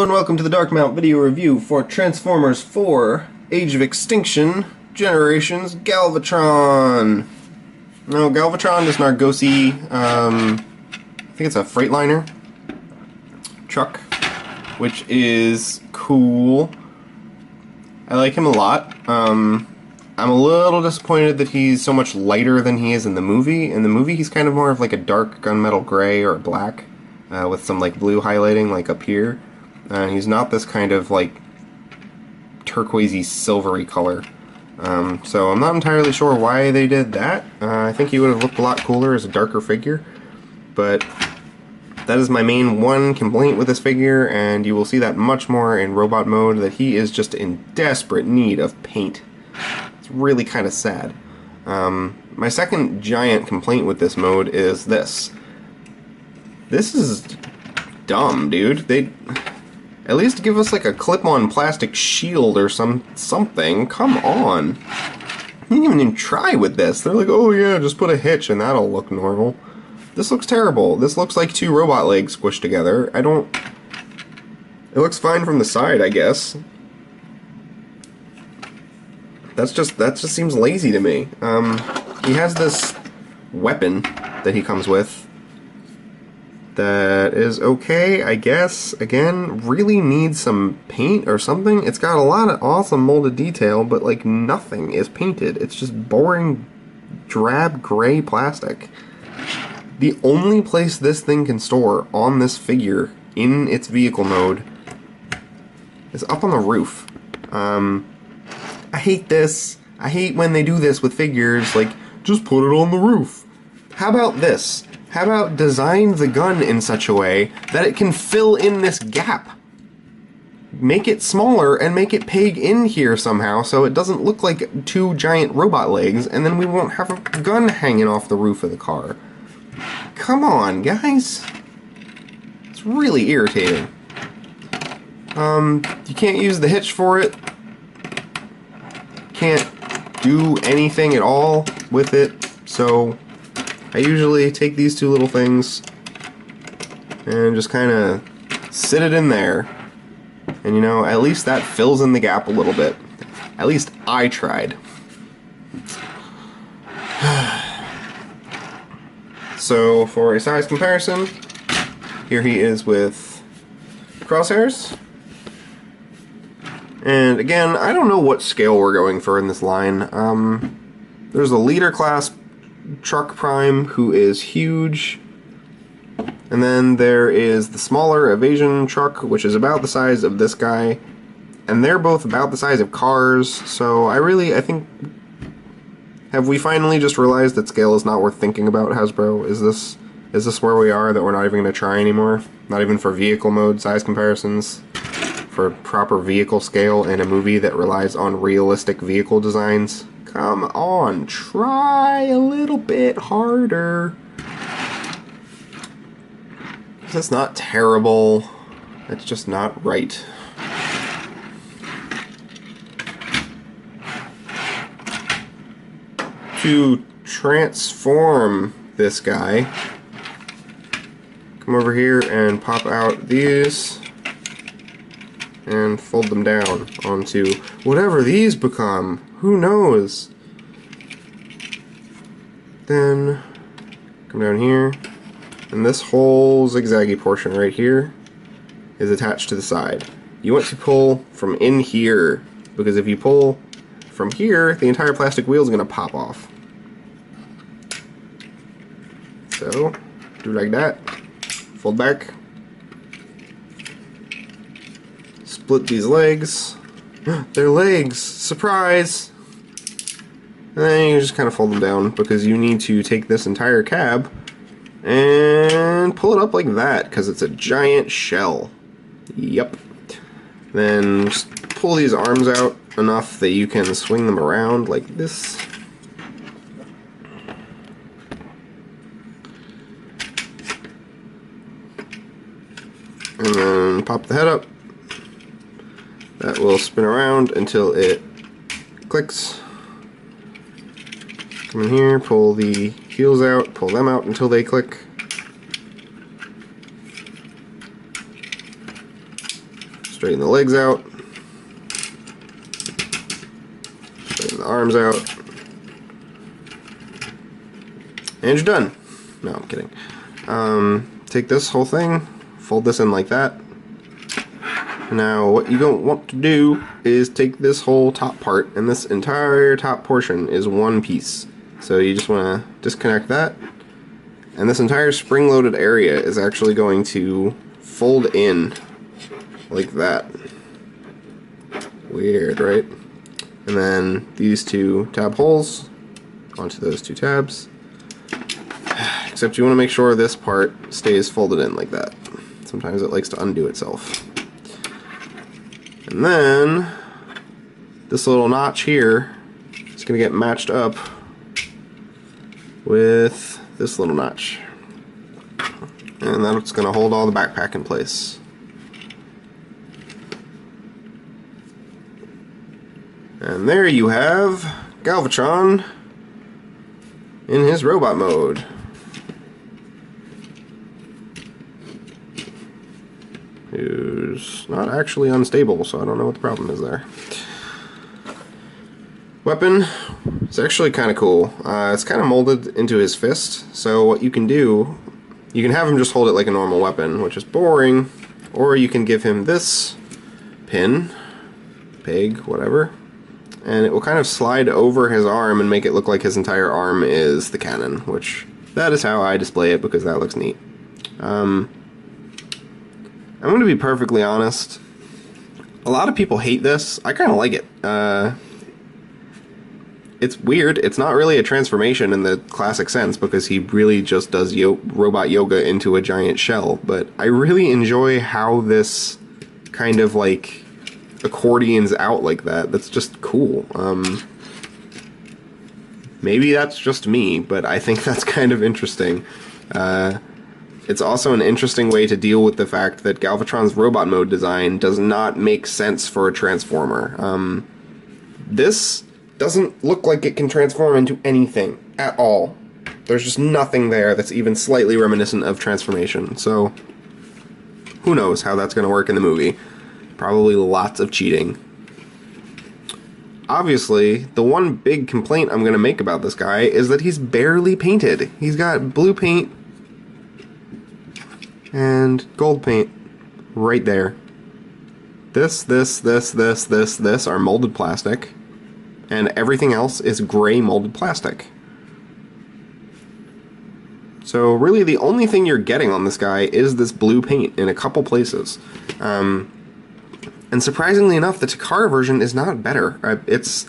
Hello and welcome to the Dark Mount video review for Transformers 4 Age of Extinction Generations Galvatron. No, Galvatron is an Argosy, I think it's a Freightliner truck, which is cool. I like him a lot. I'm a little disappointed that he's so much lighter than he is in the movie. In the movie, he's kind of more of like a dark gunmetal gray or black, with some like blue highlighting like up here. He's not this kind of like turquoisey silvery color. So I'm not entirely sure why they did that. I think he would have looked a lot cooler as a darker figure, but that is my main one complaint with this figure, and you will see that much more in robot mode, that he is just in desperate need of paint. It's really kind of sad. My second giant complaint with this mode is this. This is dumb, dude. They at least give us like a clip-on plastic shield or something. Come on. You didn't even try with this. They're like, oh yeah, just put a hitch and that'll look normal. This looks terrible. This looks like two robot legs squished together. It looks fine from the side, I guess. That just seems lazy to me. He has this weapon that he comes with that is okay, I guess. Again, really needs some paint or something. It's got a lot of awesome molded detail, but like nothing is painted. It's just boring, drab gray plastic. The only place this thing can store on this figure in its vehicle mode is up on the roof. I hate this. I hate when they do this with figures, like, just put it on the roof. How about this? How about design the gun in such a way that it can fill in this gap? Make it smaller and make it peg in here somehow so it doesn't look like two giant robot legs, and then we won't have a gun hanging off the roof of the car. Come on, guys. It's really irritating. You can't use the hitch for it. Can't do anything at all with it, so I usually take these two little things and just kind of sit it in there. And you know, at least that fills in the gap a little bit. At least I tried. So for a size comparison, here he is with crosshairs. And again, I don't know what scale we're going for in this line. There's a leader class truck prime who is huge. And then there is the smaller evasion truck, which is about the size of this guy. And they're both about the size of cars, so I think... Have we finally just realized that scale is not worth thinking about, Hasbro? Is this where we are, that we're not even going to try anymore? Not even for vehicle mode size comparisons? For proper vehicle scale in a movie that relies on realistic vehicle designs? Come on, try a little bit harder. That's not terrible. It's just not right. To transform this guy, come over here and pop out these and fold them down onto whatever these become. Who knows? Then come down here, and this whole zigzaggy portion right here is attached to the side. You want to pull from in here, because if you pull from here, the entire plastic wheel is going to pop off. So, do like that, fold back, split these legs. They're legs! Surprise! And then you just kind of fold them down, because you need to take this entire cab and pull it up like that, because it's a giant shell. Yep. Then just pull these arms out enough that you can swing them around like this. And then pop the head up. That will spin around until it clicks. Come in here, pull the heels out, pull them out until they click. Straighten the legs out. Straighten the arms out. And you're done. No, I'm kidding. Take this whole thing, fold this in like that. Now, what you don't want to do is take this whole top part, and this entire top portion is one piece. So you just want to disconnect that, and this entire spring-loaded area is actually going to fold in like that. Weird, right? And then these two tab holes onto those two tabs. Except you want to make sure this part stays folded in like that. Sometimes it likes to undo itself. And then this little notch here is going to get matched up with this little notch. And that's going to hold all the backpack in place. And there you have Galvatron in his robot mode. Who's not actually unstable, so I don't know what the problem is there. Weapon, it's actually kind of cool. It's kind of molded into his fist, so what you can do, you can have him just hold it like a normal weapon, which is boring, or you can give him this pin, peg, whatever, and it will kind of slide over his arm and make it look like his entire arm is the cannon, which that is how I display it because that looks neat. I'm going to be perfectly honest. A lot of people hate this. I kind of like it. It's weird. It's not really a transformation in the classic sense because he really just does robot yoga into a giant shell. But I really enjoy how this kind of like accordions out like that. That's just cool. Maybe that's just me, but I think that's kind of interesting. It's also an interesting way to deal with the fact that Galvatron's robot mode design does not make sense for a transformer. This doesn't look like it can transform into anything at all. There's just nothing there that's even slightly reminiscent of transformation. So, who knows how that's going to work in the movie. Probably lots of cheating. Obviously, the one big complaint I'm going to make about this guy is that he's barely painted. He's got blue paint and gold paint right there. This are molded plastic, and everything else is gray molded plastic. So really the only thing you're getting on this guy is this blue paint in a couple places. And surprisingly enough, the Takara version is not better. It's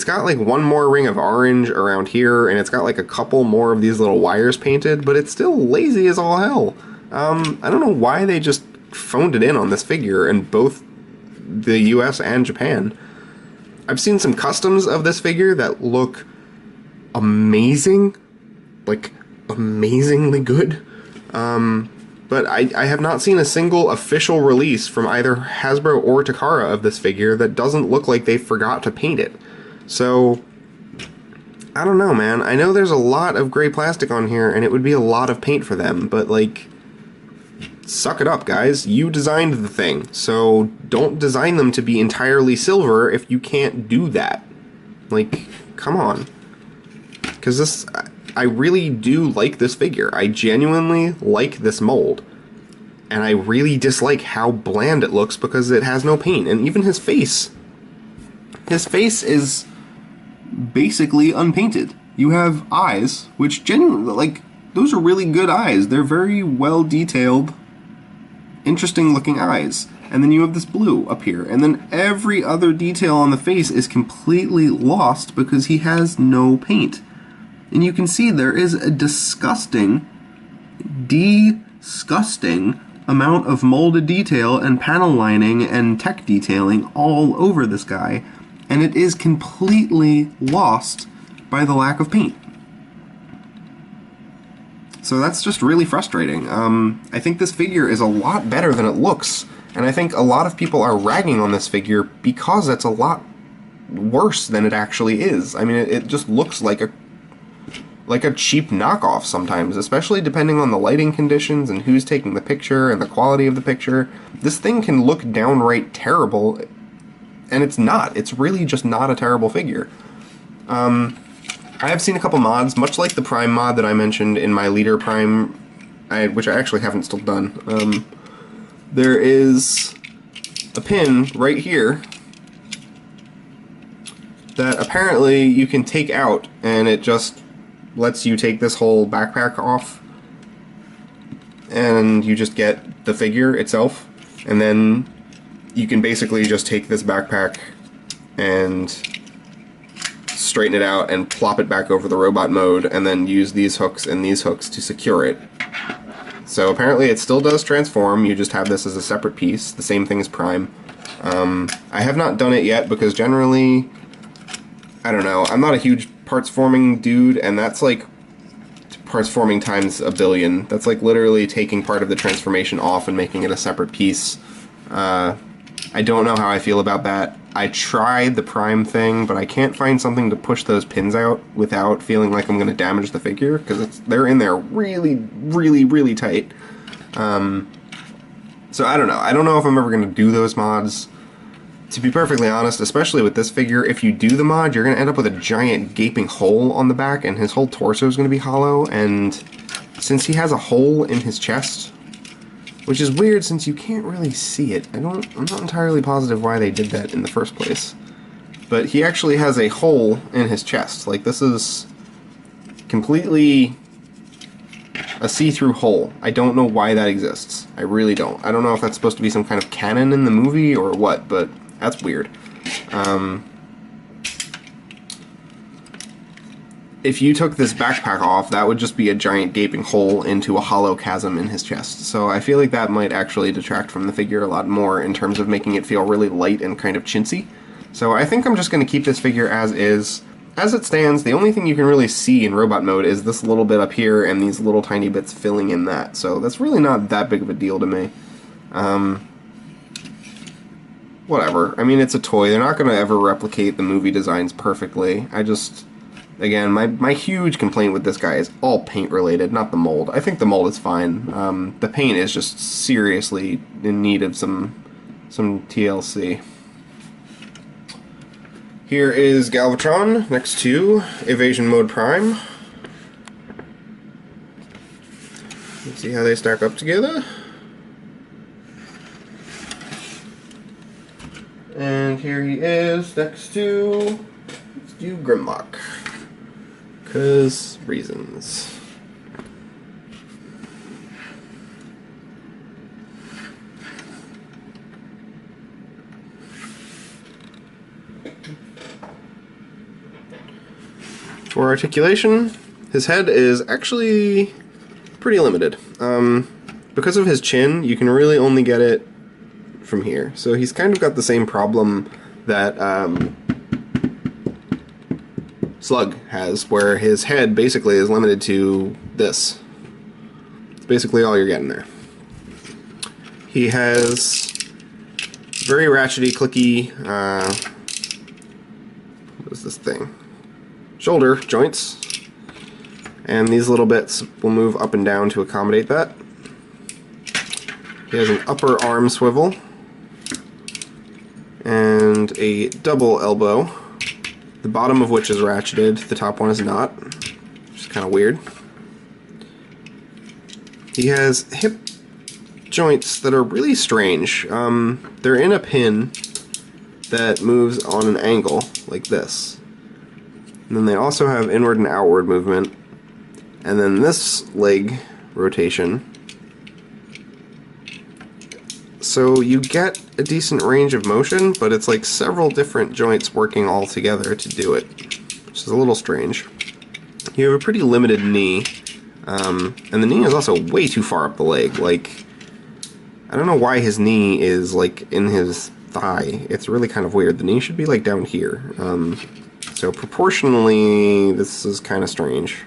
got like one more ring of orange around here, and it's got like a couple more of these little wires painted, but it's still lazy as all hell. I don't know why they just phoned it in on this figure in both the US and Japan. I've seen some customs of this figure that look amazing, like amazingly good, but I have not seen a single official release from either Hasbro or Takara of this figure that doesn't look like they forgot to paint it. So, I don't know, man. I know there's a lot of gray plastic on here, and it would be a lot of paint for them, but like, suck it up, guys. You designed the thing, so don't design them to be entirely silver if you can't do that. Like, come on. Because this, I really do like this figure. I genuinely like this mold. And I really dislike how bland it looks because it has no paint. And even his face is basically unpainted. You have eyes, which genuinely, like, those are really good eyes. They're very well detailed, interesting looking eyes. And then you have this blue up here. And then every other detail on the face is completely lost because he has no paint. And you can see there is a disgusting amount of molded detail and panel lining and tech detailing all over this guy. And it is completely lost by the lack of paint. So that's just really frustrating. I think this figure is a lot better than it looks, and I think a lot of people are ragging on this figure because it's a lot worse than it actually is. I mean, it just looks like like a cheap knockoff sometimes, especially depending on the lighting conditions and who's taking the picture and the quality of the picture. This thing can look downright terrible, and it's not. It's really just not a terrible figure. I have seen a couple mods, much like the Prime mod that I mentioned in my Leader Prime, which I actually haven't still done. There is a pin right here that apparently you can take out, and it just lets you take this whole backpack off, and you just get the figure itself, and then you can basically just take this backpack and straighten it out and plop it back over the robot mode, and then use these hooks and these hooks to secure it. So apparently it still does transform, you just have this as a separate piece, the same thing as Prime. I have not done it yet because generally, I don't know, I'm not a huge parts forming dude, and that's like parts forming times a billion. That's like literally taking part of the transformation off and making it a separate piece. I don't know how I feel about that. I tried the Prime thing, but I can't find something to push those pins out without feeling like I'm going to damage the figure, because they're in there really, really, really tight. So I don't know. I don't know if I'm ever going to do those mods. To be perfectly honest, especially with this figure, if you do the mod, you're going to end up with a giant gaping hole on the back, and his whole torso is going to be hollow, and since he has a hole in his chest, which is weird since you can't really see it, I'm not entirely positive why they did that in the first place, but he actually has a hole in his chest. Like, this is completely a see-through hole. I don't know why that exists. I really don't. I don't know if that's supposed to be some kind of canon in the movie or what, but that's weird. If you took this backpack off, that would just be a giant gaping hole into a hollow chasm in his chest. So I feel like that might actually detract from the figure a lot more in terms of making it feel really light and kind of chintzy. So I think I'm just going to keep this figure as is. As it stands, the only thing you can really see in robot mode is this little bit up here and these little tiny bits filling in that. So that's really not that big of a deal to me. Whatever. I mean, it's a toy. They're not going to ever replicate the movie designs perfectly. I just... Again, my huge complaint with this guy is all paint related, not the mold. I think the mold is fine. The paint is just seriously in need of some TLC. Here is Galvatron next to Evasion Mode Prime. Let's see how they stack up together. And here he is next to Grimlock. 'Cause reasons. For articulation, his head is actually pretty limited. Because of his chin, you can really only get it from here. So he's kind of got the same problem that Slug has, where his head basically is limited to this. It's basically all you're getting there. He has very ratchety, clicky, what is this thing? Shoulder joints. And these little bits will move up and down to accommodate that. He has an upper arm swivel and a double elbow, the bottom of which is ratcheted, the top one is not, which is kind of weird. He has hip joints that are really strange. They're in a pin that moves on an angle, like this. And then they also have inward and outward movement. And then this leg rotation. So you get a decent range of motion, but it's like several different joints working all together to do it, which is a little strange. You have a pretty limited knee, and the knee is also way too far up the leg. Like, I don't know why his knee is like in his thigh. It's really kind of weird. The knee should be like down here. So proportionally, this is kind of strange.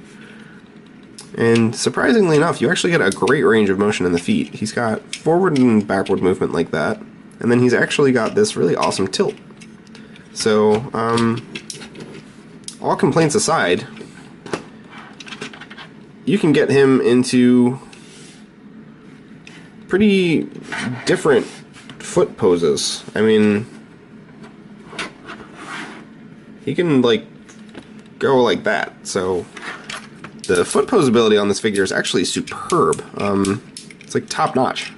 And surprisingly enough, you actually get a great range of motion in the feet. He's got forward and backward movement like that, and then he's actually got this really awesome tilt. So, all complaints aside, you can get him into pretty different foot poses. I mean, he can, like, go like that, so the foot posability on this figure is actually superb. It's like top-notch.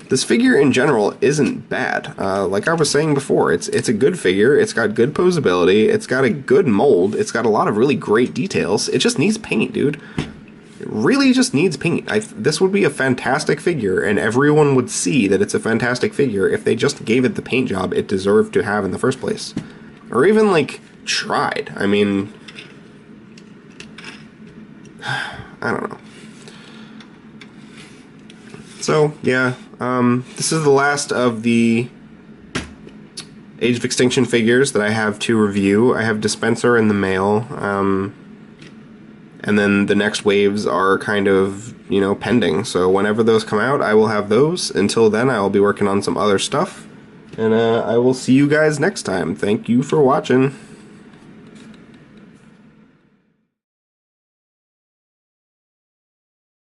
This figure in general isn't bad. Like I was saying before, it's a good figure, it's got good posability, it's got a good mold, it's got a lot of really great details. It just needs paint, dude. It really just needs paint. This would be a fantastic figure, and everyone would see that it's a fantastic figure if they just gave it the paint job it deserved to have in the first place. Or even, like, tried. I mean, I don't know. So, yeah, this is the last of the Age of Extinction figures that I have to review. I have Dispenser in the mail, and then the next waves are kind of, you know, pending. So whenever those come out, I will have those. Until then, I will be working on some other stuff, and I will see you guys next time. Thank you for watching.